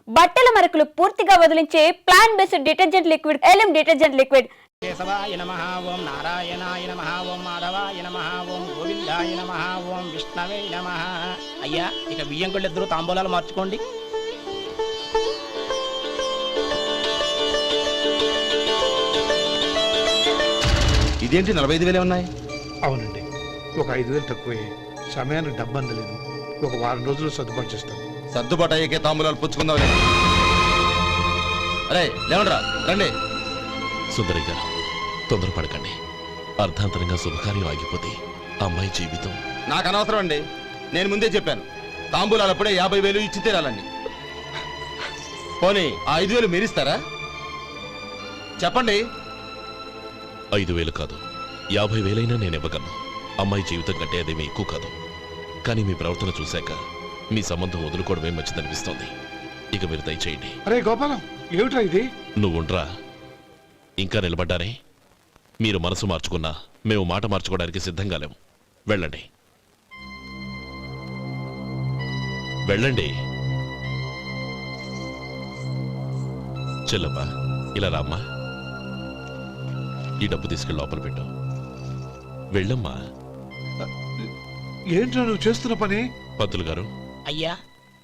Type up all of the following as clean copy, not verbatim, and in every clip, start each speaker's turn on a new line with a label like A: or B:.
A: బట్టల మరకలు పూర్తిగా వదిలించే plant based detergent liquid Elim detergent liquid.
B: కేశవాయ నమః, ఓం నారాయణాయ నమః, ఓం మాధవాయ నమః, ఓం గోవిందాయ నమః, ఓం విష్ణవే నమః. అయ్యా, ఇక బియ్యం కొళ్ళు ఇద్దరు తాంబూలాలు మార్చుకోండి.
C: ఇదేంటి 45,000 ఉన్నాయి?
D: అవునండి, ఒక 5,000 తక్కువే. సమయానికి డబ్బు అందలేదు. ఒక వారం రోజులు సర్దుబాటు చేస్తాం.
C: సర్దుబాటు అయ్యే తాంబూలాలు పుచ్చుకుందాం. అరే లేవండ్రా, రండి.
E: సుందరి గారు, తొందరపడకండి. అర్ధాంతరంగా శుభకార్యం ఆగిపోతే అమ్మాయి జీవితం.
C: నాకు అనవసరం అండి, నేను ముందే చెప్పాను. తాంబూలాలు అప్పుడే 50,000 ఇచ్చి తీరాలండి. పోనీ ఆ 5,000 మీరిస్తారా? చెప్పండి.
E: 5,000 కాదు, 50,000 నేను ఇవ్వగలను. అమ్మాయి జీవితం కంటే అదేమీ ఎక్కువ కాదు. కానీ మీ ప్రవర్తన చూశాక మీ సంబంధం వదులుకోవడమే మంచిదనిపిస్తోంది. ఇక మీరు దయచేయండి.
D: అరే గోపాలం, ఏమిట్రా ఇది?
E: నువ్వుండ్రా, ఇంకా నిలబడ్డారే. మీరు మనసు మార్చుకున్నా మేము మాట మార్చుకోవడానికి సిద్ధంగా లేము. వెళ్ళండి, వెళ్ళండి. చెల్లమ్మా, ఇలా రామ్మా. ఈ డబ్బు తీసుకెళ్ళి లోపల పెట్టు. వెళ్ళమ్మా.
D: ఏంట్రా నువ్వు చేస్తున్న పని?
E: పంతులు గారు,
B: అయ్యా,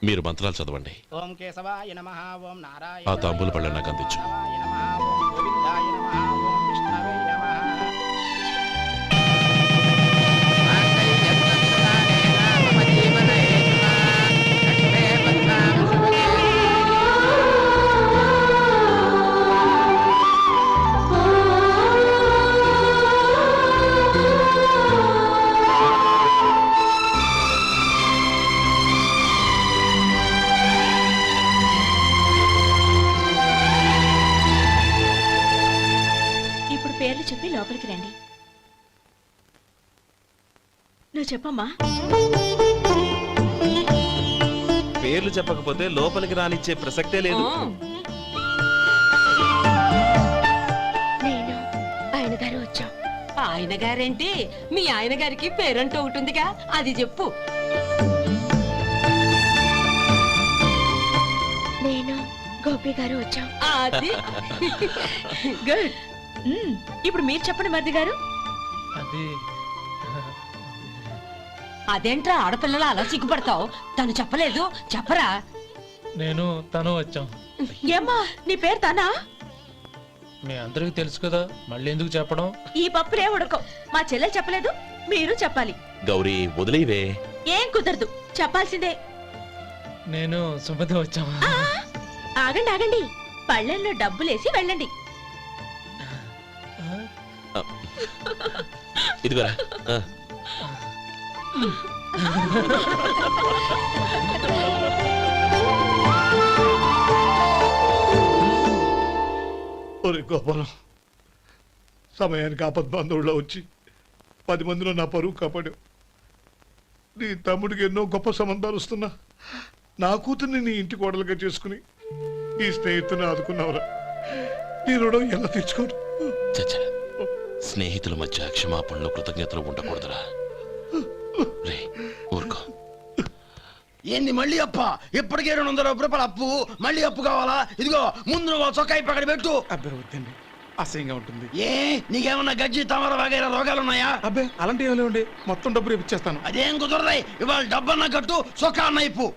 E: మీరు మంత్రాలు చదవండి.
B: ఓం కేశవాయ నమః, ఓం నారాయణ.
E: ఆ తాంబూల పళ్ళ నాకు అందించు.
B: ఓం గోవిందాయ నమః, ఓం విష్ణవే నమః.
F: పేర్లు చెప్పి లోపలికి రండి. నువ్వు చెప్పమ్మా.
G: పేర్లు చెప్పకపోతే లోపలికి రానిచ్చే ప్రసక్తే లేదు.
F: నేను ఆయన గారు వచ్చాం.
H: ఆయన గారేంటి, మీ ఆయన గారికి పేరంటూ ఉంటుందిగా, అది చెప్పు.
F: నేను గోపి గారు వచ్చాం.
H: అది
F: గుడ్. ఇప్పుడు మీరు చెప్పండి మరిది గారు.
H: అదేంట్రా ఆడపిల్లలు అలా సిగ్గుపడతావు? తను చెప్పలేదు, చెప్పరా.
I: నేను తను వచ్చాం.
F: ఏమ్మా, నీ పేరు తనా?
I: మీ అందరికి తెలుసు కదా, మళ్ళీ ఎందుకు చెప్పడం?
F: ఈ పప్పులే ఉడకం. మా చెల్లెలు చెప్పలేదు, మీరు చెప్పాలి.
E: గౌరీ, వదిలేవే.
F: ఏం కుదరదు, చెప్పాల్సిందే.
I: నేను సుమతి వచ్చాం.
F: ఆగండి ఆగండి, పళ్ళెంలో డబ్బులేసి వెళ్ళండి.
E: ఇదిగోరా.
D: ఒరే గోపాలం, సమయానికి ఆపద్బాంధవుల్లో వచ్చి 10 మందిలో నా పరువు కాపాడావు. నీ తమ్ముడికి ఎన్నో గొప్ప సంబంధాలు వస్తున్నా నా కూతుర్ని నీ ఇంటి కోడలుగా చేసుకుని ఈ స్నేహితుని ఆదుకున్నావురా. నీ రుణం ఎలా తీర్చుకోరు?
E: చచ్చా, స్నేహితుల మధ్య క్షమాపణలు కృతజ్ఞతలు ఉండకూడదురా. రే ఊరుకో.
J: ఏంది మళ్ళీ అప్ప? ఇప్పటికే 200 రూపాయలు అప్పు, మళ్ళీ అప్పు కావాలా? ఇదిగో ముందు నువ్వు చొక్కాయి పక్కన పెట్టు.
D: అబ్బే వద్దండి, అసహ్యంగా ఉంటుంది.
J: ఏ నీకేమన్నా గజ్జి తమర వగైరా రోగాలు ఉన్నాయా?
D: అబ్బే అలాంటి ఏమి లేవండి, మొత్తం డబ్బు రేపు ఇచ్చేస్తాను.
J: అదేం కుదరదాయి. ఇవాళ డబ్బన్నా కట్టు, చొక్కా అన్న ఇప్పు.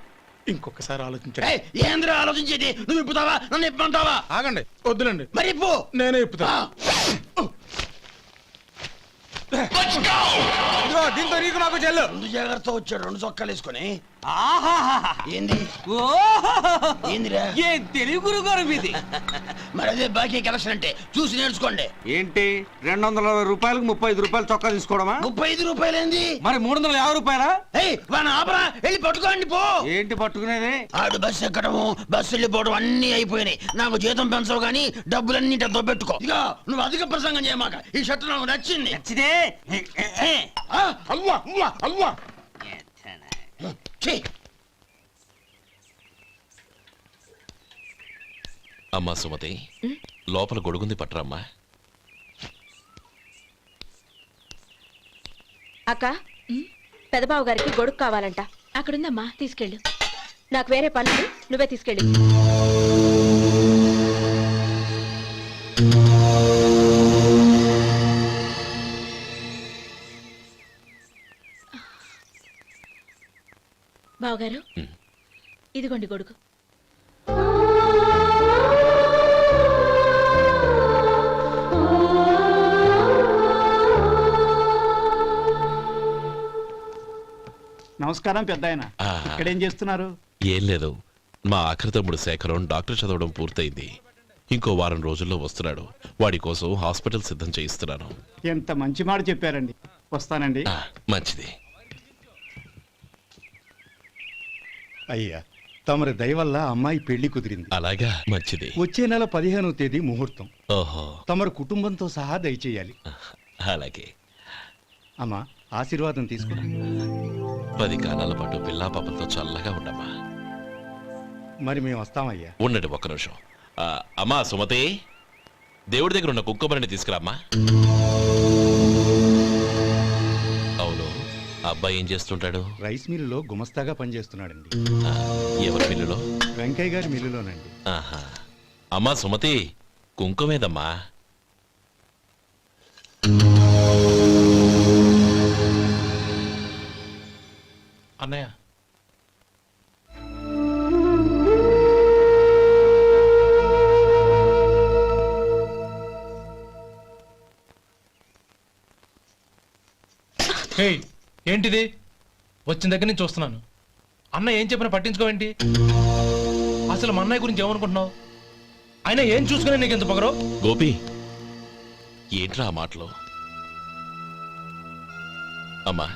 D: ఇంకొకసారి ఆలోచించండి.
J: ఏంద్రా ఆలోచించేది? నువ్వు ఇప్పుతావా, నన్ను ఇప్పమంటావా?
D: ఆగండి, వద్దులండి.
J: మరి ఇప్పు.
D: నేనే ఇప్పుతా. దీంతో నీకు నాకు చెల్లు.
J: 2 జాగ్రత్త వచ్చాడు, 2 చొక్కాలు వేసుకొని. ఏంది ఏందిరా?
G: ఏ తెలుగు గురువు గారు మీది?
J: మరి అదే బాకీ కలెక్షన్ అంటే, చూసి నేర్చుకోండి.
G: ఏంటి 220 రూపాయలకు 35 రూపాయలు చొక్కా తీసుకోవడమా?
J: 35 రూపాయలు ఏంది?
G: మరి 350 రూపాయలా?
J: వాడిని ఆపరా, వెళ్ళి పట్టుకోండి పో.
G: ఏంటి పట్టుకునేది?
J: ఆడు బస్సు ఎక్కడము, బస్సు వెళ్ళిపోవడం అన్ని అయిపోయినాయి. నాకు జీతం పెంచవు గానీ డబ్బులన్నీ పెట్టుకో. ఇక నువ్వు అధిక ప్రసంగం చేయమాక. ఈ షర్ట్ నాకు నచ్చింది.
G: నచ్చితే
J: అల్వా అల్వా అల్వా.
E: అమ్మా సుమతి, లోపల గొడుగుంది, పట్టరమ్మా.
F: అక్క, పెదబాబు గారికి గొడుగు కావాలంట. అక్కడుందమ్మా, తీసుకెళ్ళు. నాకు వేరే పనులు, నువ్వే తీసుకెళ్ళి. బావగారు, ఇదిగోండి గొడుగు.
J: నమస్కారం పెద్ద ఆయన. ఇక్కడేం చేస్తున్నారు?
E: ఏం లేదు, మా ఆఖరి తమ్ముడు శేఖరం డాక్టర్ చదవడం పూర్తయింది. ఇంకో వారం రోజుల్లో వస్తున్నాడు. వాడి కోసం హాస్పిటల్ సిద్ధం చేయిస్తున్నాను.
J: ఎంత మంచి మాట చెప్పారండి. వస్తానండి.
E: మంచిది.
J: అయ్యా, తమరి దయ వల్ల అమ్మాయి పెళ్లి కుదిరింది.
E: అలాగా, మంచిది.
J: వచ్చే నెల 15వ తేదీ ముహూర్తం.
E: ఓహో,
J: తమరు కుటుంబంతో సహా దయచేయాలి.
E: అలాగే.
J: అమ్మా, ఆశీర్వాదం తీసుకో.
E: 10 కాలాల పాటు పిల్లా పాపలతో చల్లగా ఉండమ్మా.
J: మరి మేము వస్తామయ్యా.
E: ఉండండి ఒక్క నిమిషం. అమ్మా సుమతి, దేవుడి దగ్గర ఉన్న కుక్కమరిని తీసుకురామ్మా. అవును, అబ్బాయి ఏం చేస్తుంటాడు?
J: రైస్ మిల్లులో గుమస్తాగా పనిచేస్తున్నాడండి.
E: ఎవరి మిల్లులో?
J: వెంకయ్య గారి మిల్లులోనండి.
E: ఆహా. అమ్మా సుమతి, కుంకుమేదమ్మా?
I: అన్నయ్య, హేయ్, ఏంటిది? వచ్చిన దగ్గర నుంచి చూస్తున్నాను. అన్న ఏం చెప్పినా పట్టించుకోవేంటి? అసలు మా అన్నయ్య గురించి ఏమనుకుంటున్నావు? అయినా ఏం చూసుకునే నీకు ఎంత పొగరు?
E: గోపి, ఏంట్రా ఆ మాటలు? అమ్మా,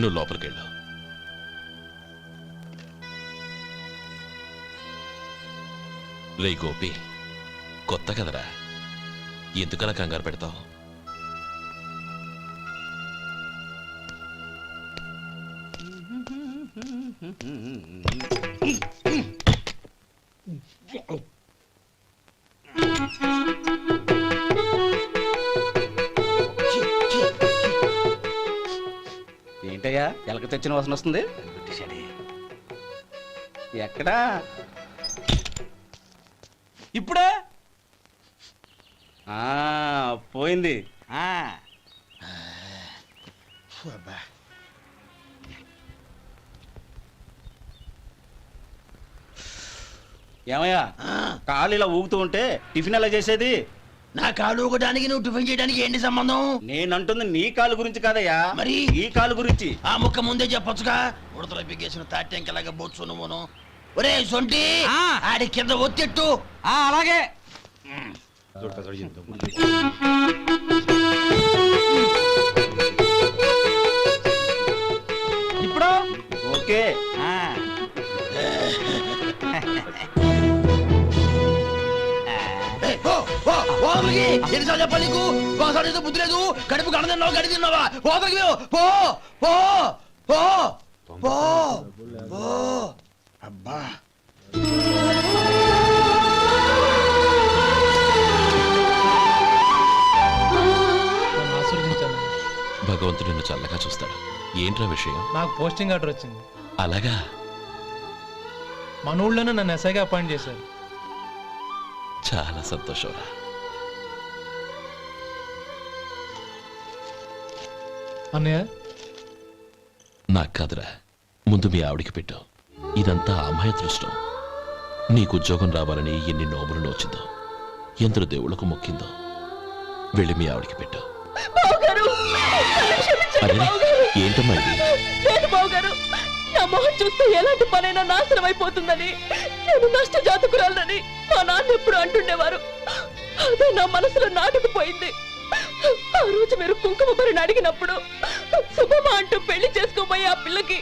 E: నువ్వు లోపలికెళ్ళు. రే గోపి, కొత్త కదరా, ఎందుకలా కంగారు పెడతావు?
B: ఏంటయ్యా ఎలక తెచ్చిన వాసన వస్తుంది? ఎక్కడా? ఇప్పుడే పోయింది. ఏమయ్యా, కాళ్ళు ఇలా ఊగుతూ ఉంటే టిఫిన్ ఎలా చేసేది?
J: నా కాలు ఊగడానికి నువ్వు టిఫిన్ చేయడానికి ఏంటి సంబంధం?
B: నేనంటుంది నీ కాలు గురించి కాదయ్యా,
J: మరి
B: ఈ కాలు గురించి.
J: ఆ ముక్క ముందే చెప్పొచ్చుగా. ఉడతలో పిగేసిన తాట్యంకలాగా బొచ్చు నువ్వును. ఒరే సొంటి, ఆడి కింద ఒత్తిట్టు.
B: అలాగే. ఇప్పుడు ఓకే.
J: ఎన్నిసార్లు చెప్పాలి నీకు? ఒకసారి ఏదో బుద్ధి లేదు. కడుపు గడ తిన్నావు, గడి తిన్నావా? పోతకి పో పో పో పో పో. అబ్బా,
I: నన్ను ఆశీర్వదించాను.
E: భగవంతుడు నిన్ను చల్లగా చూస్తాడు. ఏంట్రా విషయం?
I: నాకు పోస్టింగ్ ఆర్డర్ వచ్చింది.
E: అలాగా?
I: మన ఊళ్ళోనే నన్ను ఎస్ఐగా అపాయింట్ చేశారు.
E: చాలా సంతోషంరా.
I: అన్నయ్య,
E: నాకు కాదురా, ముందు మీ ఆవిడికి పెట్టు. ఇదంతా అమ్మాయి అదృష్టం. నీకు ఉద్యోగం రావాలని ఎన్ని నోములు నోచిందో, ఎందరు దేవుళ్లకు మొక్కిందో. వెళ్ళి మీ ఆవిడికి పెట్టు. అరే, ఏంటమ్మా ఇది?
F: నా మొహం చూస్తే ఎలాంటి పనైనా నాశనం అయిపోతుందని, నేను నష్ట జాతకురాలని మా నాన్న ఎప్పుడు అంటుండేవారు. అదే నా మనసులో నాటుకుపోయింది. ఆ రోజు మీరు కుంకుమ భరిని అడిగినప్పుడు శుభమా అంటూ పెళ్లి చేసుకోబోయే ఆ పిల్లకి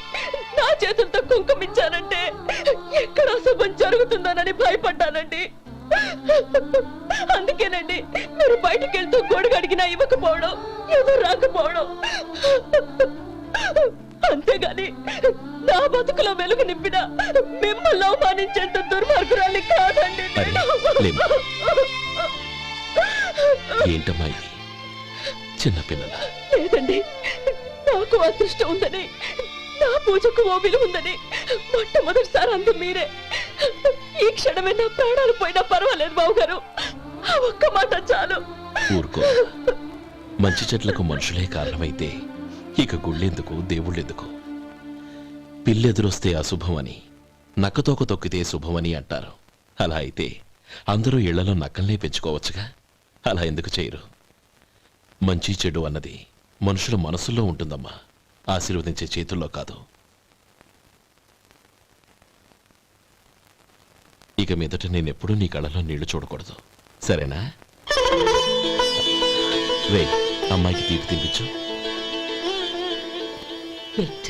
F: నా చేతులతో కుంకుమ ఇచ్చానంటే ఎక్కడ శుభం జరుగుతుందోనని భయపడ్డానండి. అందుకేనండి మీరు బయటికి వెళ్తూ గొడుగు అడిగినా ఇవ్వకపోవడం, ఎవరు రాకపోవడం. అంతేగాని నా బతుకులో వెలుగు నింపిన మిమ్మల్ని అవమానించేంత దుర్మార్గురాలి కాదండి.
E: ఏంటమ్మా ఇది? చిన్నపిల్లల?
F: లేదండి, నాకు అదృష్టం ఉందని నా పూజకు ఓ విలువ ఉందని మొట్టమొదటిసారి అంది మీరే. ఈ క్షణమే నా ప్రాణాలు పోయినా పర్వాలేదు బావగారు, ఆ ఒక్క మాట చాలు.
E: ఊరుకో. మంచి చెట్లకు మనుషులే కారణమైతే ఇక గుళ్ళెందుకు దేవుళ్ళెందుకు? పిల్లెదురొస్తే అశుభమని, నక్కతోక తొక్కితే శుభమని అంటారు. అలా అయితే అందరూ ఇళ్లలో నక్కల్నే పెంచుకోవచ్చుగా. అలా ఎందుకు చేయరు? మంచి చెడు అన్నది మనుషుల మనసుల్లో ఉంటుందమ్మా, ఆశీర్వదించే చేతుల్లో కాదు. ఇక మీదట నేనెప్పుడూ నీ కళ్ళలో నీళ్లు చూడకూడదు, సరేనా? రే, అమ్మాయికి తీపి తినిపించు.
H: బిడ్డ